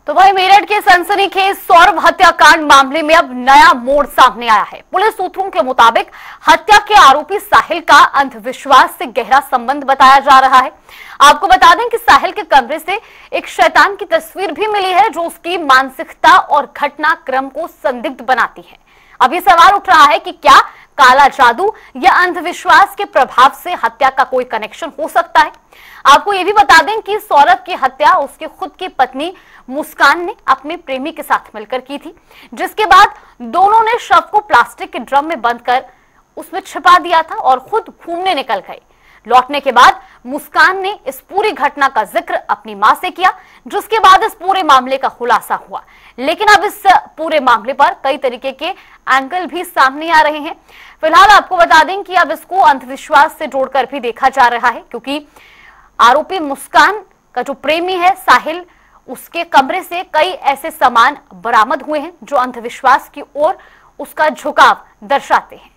तो वही मेरठ के सनसनीखेज सौरभ हत्याकांड मामले में अब नया मोड़ सामने आया है। पुलिस सूत्रों के मुताबिक हत्या के आरोपी साहिल का अंधविश्वास से गहरा संबंध बताया जा रहा है। आपको बता दें कि साहिल के कमरे से एक शैतान की तस्वीर भी मिली है जो उसकी मानसिकता और घटनाक्रम को संदिग्ध बनाती है। अब ये सवाल उठ रहा है कि क्या काला जादू या अंधविश्वास के प्रभाव से हत्या का कोई कनेक्शन हो सकता है। आपको ये भी बता दें कि सौरभ की हत्या उसकी खुद की पत्नी मुस्कान ने अपने प्रेमी के साथ मिलकर की थी, जिसके बाद दोनों ने शव को प्लास्टिक के ड्रम में बंद कर उसमें छिपा दिया था और खुद घूमने निकल गए। लौटने के बाद मुस्कान ने इस पूरी घटना का जिक्र अपनी मां से किया, जिसके बाद इस पूरे मामले का खुलासा हुआ। लेकिन अब इस पूरे मामले पर कई तरीके के एंगल भी सामने आ रहे हैं। फिलहाल आपको बता दें कि अब इसको अंधविश्वास से जोड़कर भी देखा जा रहा है, क्योंकि आरोपी मुस्कान का जो प्रेमी है साहिल, उसके कमरे से कई ऐसे सामान बरामद हुए हैं जो अंधविश्वास की ओर उसका झुकाव दर्शाते हैं।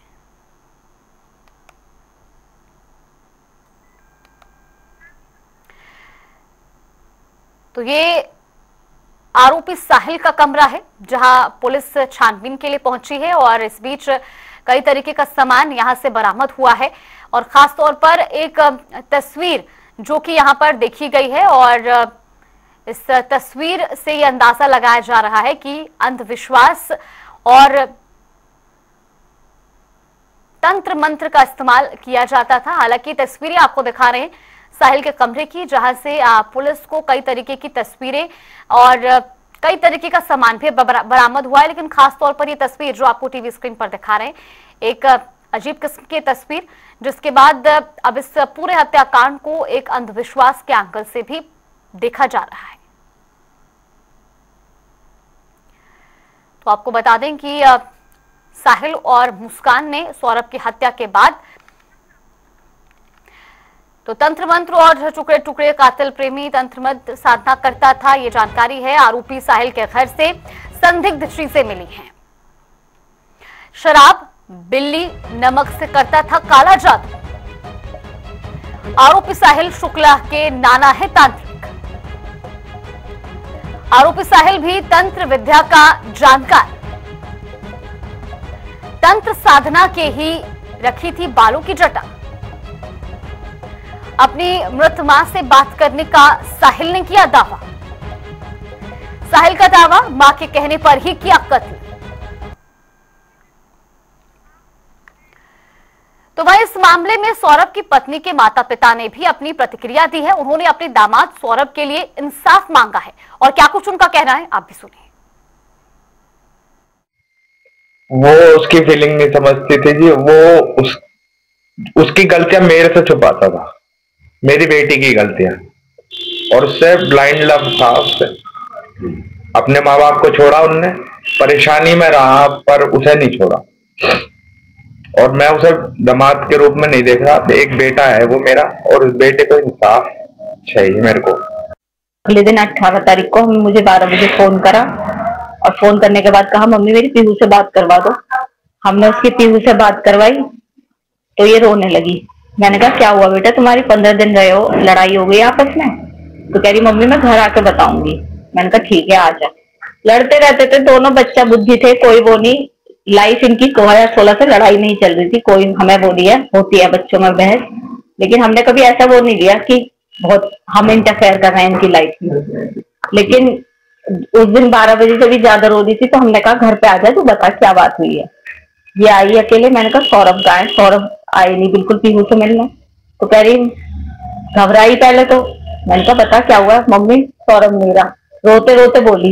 तो ये आरोपी साहिल का कमरा है जहां पुलिस छानबीन के लिए पहुंची है और इस बीच कई तरीके का सामान यहां से बरामद हुआ है और खास तौर पर एक तस्वीर जो कि यहां पर देखी गई है और इस तस्वीर से यह अंदाजा लगाया जा रहा है कि अंधविश्वास और तंत्र मंत्र का इस्तेमाल किया जाता था। हालांकि तस्वीरें आपको दिखा रहे हैं साहिल के कमरे की, जहां से पुलिस को कई तरीके की तस्वीरें और कई तरीके का सामान भी बरामद हुआ है। लेकिन खास तौर पर यह तस्वीर जो आपको टीवी स्क्रीन पर दिखा रहे हैं, एक अजीब किस्म की तस्वीर, जिसके बाद अब इस पूरे हत्याकांड को एक अंधविश्वास के एंगल से भी देखा जा रहा है। तो आपको बता दें कि साहिल और मुस्कान ने सौरभ की हत्या के बाद तो तंत्र मंत्र और टुकड़े टुकड़े कातिल प्रेमी तंत्र मंत्र साधना करता था, ये जानकारी है। आरोपी साहिल के घर से संदिग्ध चीजें मिली हैं। शराब, बिल्ली, नमक से करता था काला जादू। आरोपी साहिल शुक्ला के नाना है तांत्रिक। आरोपी साहिल भी तंत्र विद्या का जानकार। तंत्र साधना के ही रखी थी बालों की जटा। अपनी मृत मां से बात करने का साहिल ने किया दावा। साहिल का दावा, मां के कहने पर ही किया कत्ल। तो वह इस मामले में सौरभ की पत्नी के माता पिता ने भी अपनी प्रतिक्रिया दी है। उन्होंने अपने दामाद सौरभ के लिए इंसाफ मांगा है और क्या कुछ उनका कहना है आप भी सुनिए। वो उसकी फीलिंग नहीं समझती थी जी। वो उसकी गलतियां मेरे से छुपाता था, मेरी बेटी की गलतियां, और उससे ब्लाइंड लव था। उससे अपने माँ बाप को छोड़ा उनने, परेशानी में रहा पर उसे नहीं छोड़ा। और मैं उसे दामाद के रूप में नहीं देख रहा। एक बेटा है वो मेरा, और उस बेटे को इंसाफ चाहिए मेरे को। अगले दिन 18 तारीख को मुझे 12 बजे फोन करा और फोन करने के बाद कहा मम्मी मेरी पीहू से बात करवा दो। हमने उसकी पीहू से बात करवाई तो ये रोने लगी। मैंने कहा क्या हुआ बेटा, तुम्हारी 15 दिन रहे हो, लड़ाई हो गई आपस में? तो कह रही मम्मी मैं घर आके बताऊंगी। मैंने कहा ठीक है आ जा। लड़ते रहते थे दोनों, बच्चा बुद्धि थे, कोई वो नहीं। लाइफ इनकी 2016 से लड़ाई नहीं चल रही थी। कोई हमें वो नहीं है, होती है बच्चों में बहस, लेकिन हमने कभी ऐसा वो नहीं लिया कि बहुत हम इंटरफेयर कर रहे हैं इनकी लाइफ में। लेकिन उस दिन 12 बजे जब भी ज्यादा रो रही थी तो हमने कहा घर पे आ जा, तू बता क्या बात हुई है। ये आई अकेले। मैंने कहा सौरभ कहाँ है? सौरभ आई नहीं बिल्कुल पीहू से मिलने। तो कह रही घबराई पहले तो। मैंने कहा बता क्या हुआ? मम्मी सौरभ नहीं रहा। रोते रोते बोली।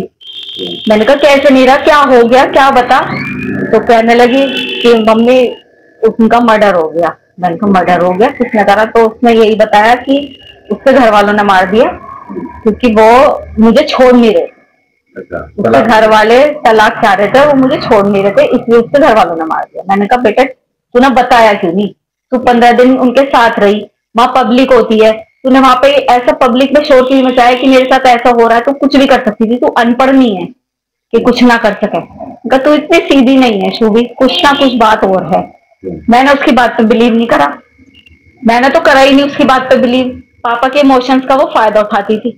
मैंने कहा कैसे नहीं रहा, क्या हो गया, क्या बता? तो कहने लगी कि मम्मी उनका मर्डर हो गया। मैंने कहा मर्डर हो गया, किसने करा? तो उसने यही बताया कि उसके घर वालों ने मार दिया क्योंकि वो मुझे छोड़ नहीं रहे। उसके घर वाले तलाक चाह रहे थे, वो मुझे छोड़ नहीं रहे थे, इसलिए उसके घर वालों ने मार दिया। मैंने कहा बेटा तूने बताया क्यों नहीं? तू 15 दिन उनके साथ रही, वहां पब्लिक होती है, तूने वहां पे ऐसा पब्लिक में शोर क्यों मचाया कि मेरे साथ ऐसा हो रहा है? तू कुछ भी कर सकती थी, तू अनपढ़ नहीं है कि कुछ ना कर सके। तू इतनी सीधी नहीं है शुभी, कुछ ना कुछ बात और है। मैंने उसकी बात पे बिलीव नहीं करा। मैंने तो करा ही नहीं उसकी बात पे बिलीव। पापा के इमोशंस का वो फायदा उठाती थी,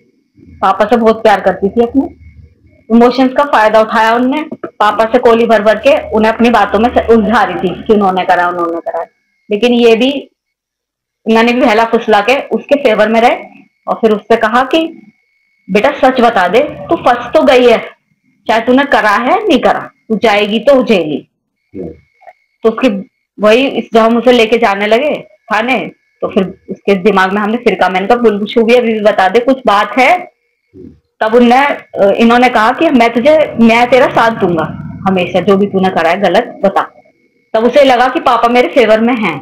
पापा से बहुत प्यार करती थी अपने। इमोशंस का फायदा उठाया उनने, पापा से कोली भर भर के उन्हें अपनी बातों में उलझा रही थी कि उन्होंने करा। लेकिन ये भी उन्होंने भी बहला फुसला के उसके फेवर में रहे और फिर उससे कहा कि बेटा सच बता दे, तू फंस तो गई है, चाहे तूने करा है नहीं करा, तू जाएगी तो जेली। तो उसकी वही जब हम उसे लेके जाने लगे थाने, तो फिर उसके दिमाग में हमने फिर मैंने कहा बुलबुशु भी अभी भी बता दे कुछ बात है। तब इन्होंने कहा कि मैं तेरा साथ दूंगा हमेशा, जो भी तूने करा है गलत बता। तब उसे लगा कि पापा मेरे फेवर में हैं।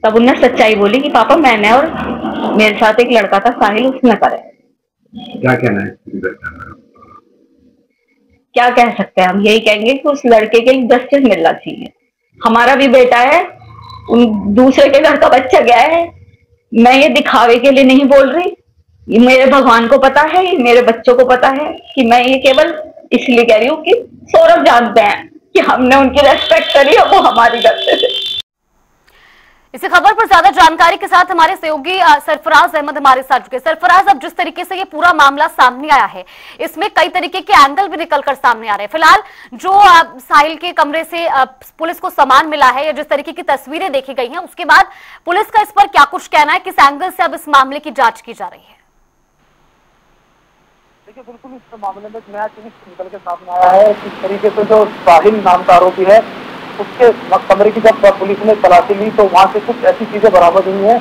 तब उन्हें सच्चाई बोली कि पापा मैंने और मेरे साथ एक लड़का था साहिल, उसने करे। क्या कहना है? क्या कह सकते हैं हम, यही कहेंगे कि उस लड़के के लिए जस्टिस मिलना चाहिए। हमारा भी बेटा है, उन दूसरे के घर का बच्चा गया है। मैं ये दिखावे के लिए नहीं बोल रही, ये मेरे भगवान को पता है, ये मेरे बच्चों को पता है कि मैं ये केवल इसलिए कह रही हूँ कि सौरभ जानते हैं कि हमने उनकी रेस्पेक्ट करी और वो हमारी करते थे। इसी खबर पर ज्यादा जानकारी के साथ हमारे सहयोगी सरफराज अहमद हमारे साथ जुड़े। सरफराज, अब जिस तरीके से ये पूरा मामला सामने आया है, इसमें कई तरीके के एंगल भी निकलकर सामने आ रहे हैं। फिलहाल जो साहिल के कमरे से पुलिस को सामान मिला है या जिस तरीके की तस्वीरें देखी गई हैं, उसके बाद पुलिस का इस पर क्या कुछ कहना है, किस एंगल से अब इस मामले की जांच की जा रही है? देखिए, बिल्कुल इस मामले में नया चीज निकल के सामने आया है। किस तरीके से जो साहिल नाम का आरोपी है, उसके कमरे की जब पुलिस ने तलाशी ली तो वहां से कुछ ऐसी चीजें बरामद हुई हैं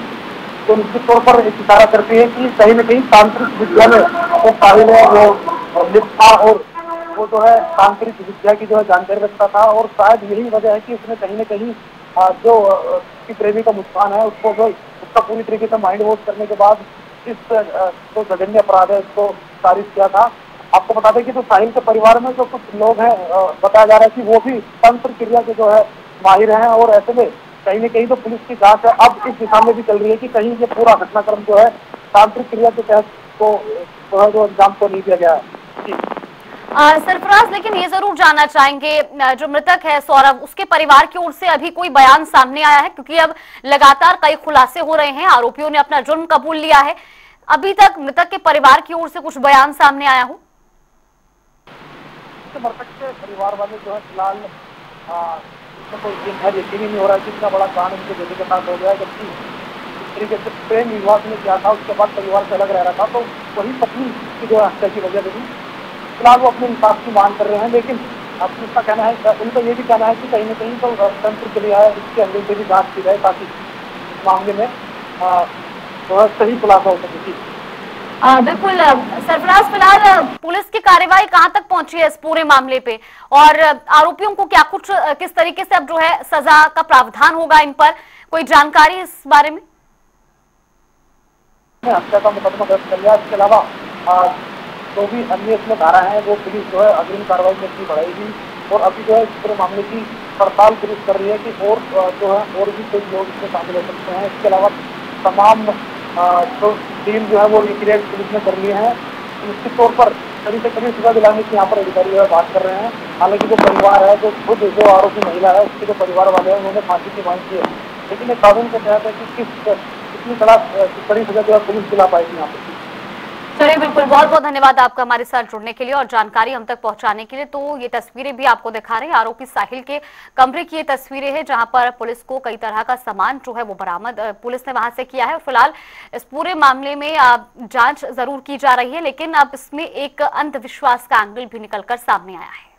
जो निश्चित तौर पर एक इशारा करती है कि कहीं न कहीं तांत्रिक विद्या में वो साहिल है, वो लिप्त था और वो जो है तांत्रिक विद्या की जो है जानकारी रखता था। और शायद यही वजह है कि उसने कहीं न कहीं जो उसकी प्रेमी का मुस्कान है उसको जो उसका पूरी तरीके से माइंड वॉश करने के बाद इस जो जघन्य अपराध है उसको तारीफ किया था। आपको बता दें कि जो साहिल के परिवार में जो कुछ लोग हैं, बताया जा रहा है कि वो भी तंत्र क्रिया के जो है माहिर हैं और ऐसे में कहीं न कहीं तो पुलिस की जांच है अब इस दिशा में भी चल रही है कि कहीं ये पूरा घटनाक्रम जो है तांत्रिक क्रिया के तहत को जो अंजाम को नहीं दिया गया है। सरफराज, लेकिन ये जरूर जानना चाहेंगे, जो मृतक है सौरभ, उसके परिवार की ओर से अभी कोई बयान सामने आया है? क्योंकि अब लगातार कई खुलासे हो रहे हैं, आरोपियों ने अपना जुर्म कबूल लिया है। अभी तक मृतक के परिवार की ओर से कुछ बयान सामने आया हो? मृतक के परिवार वाले जो है फिलहाल कोई यकीन ही नहीं हो रहा है कि इतना बड़ा कांड उनके बेटे के साथ हो गया, जबकि इस तरीके से प्रेम विवाह ने किया था, उसके बाद परिवार से अलग रह रहा था, तो वही पत्नी की जो हत्या की वजह बनी। फिलहाल वो अपने इंसाफ की मांग कर रहे हैं, लेकिन अब उसका कहना है, उनका ये भी कहना है कि कहीं न कहीं तो तंत्र के लिए है, इसके अंदर से भी जाँच की जाए ताकि इस मामले में तो सही खुलासा हो सके। बिल्कुल सरफराज, फिलहाल पुलिस की कार्रवाई कहां तक पहुंची है इस पूरे मामले पे, और आरोपियों को क्या कुछ किस तरीके से अब जो है सजा का प्रावधान होगा इन पर, कोई जानकारी इस बारे में? हत्या का मुकदमा दर्ज कर लिया। इसके अलावा जो भी अन्य इसमें धारा है वो पुलिस जो है अग्रिम कार्रवाई में की बढ़ाएगी और अभी जो है इस पूरे मामले की पड़ताल पुलिस कर रही है कि और जो है और भी कोई लोग इसमें शामिल हो सकते हैं। इसके अलावा तमाम जो टीम जो है वो रिक्रिएट पुलिस ने कर लिए हैं। निश्चित तौर पर करीब से करीब सजा दिलाने की यहाँ पर अधिकारी जो है बात कर रहे हैं। हालांकि जो परिवार है, जो खुद जो आरोपी महिला है, उसके जो परिवार वाले हैं उन्होंने फांसी की मांग की है, लेकिन ये कानून के तहत है कि कितनी कड़ी सजा जो है पुलिस दिला पाएगी यहाँ पर। चलिए, बिल्कुल, बहुत बहुत धन्यवाद आपका हमारे साथ जुड़ने के लिए और जानकारी हम तक पहुंचाने के लिए। तो ये तस्वीरें भी आपको दिखा रहे हैं, आरोपी साहिल के कमरे की ये तस्वीरें हैं जहां पर पुलिस को कई तरह का सामान जो है वो बरामद पुलिस ने वहां से किया है। फिलहाल इस पूरे मामले में जांच जरूर की जा रही है, लेकिन अब इसमें एक अंधविश्वास का एंगल भी निकलकर सामने आया है।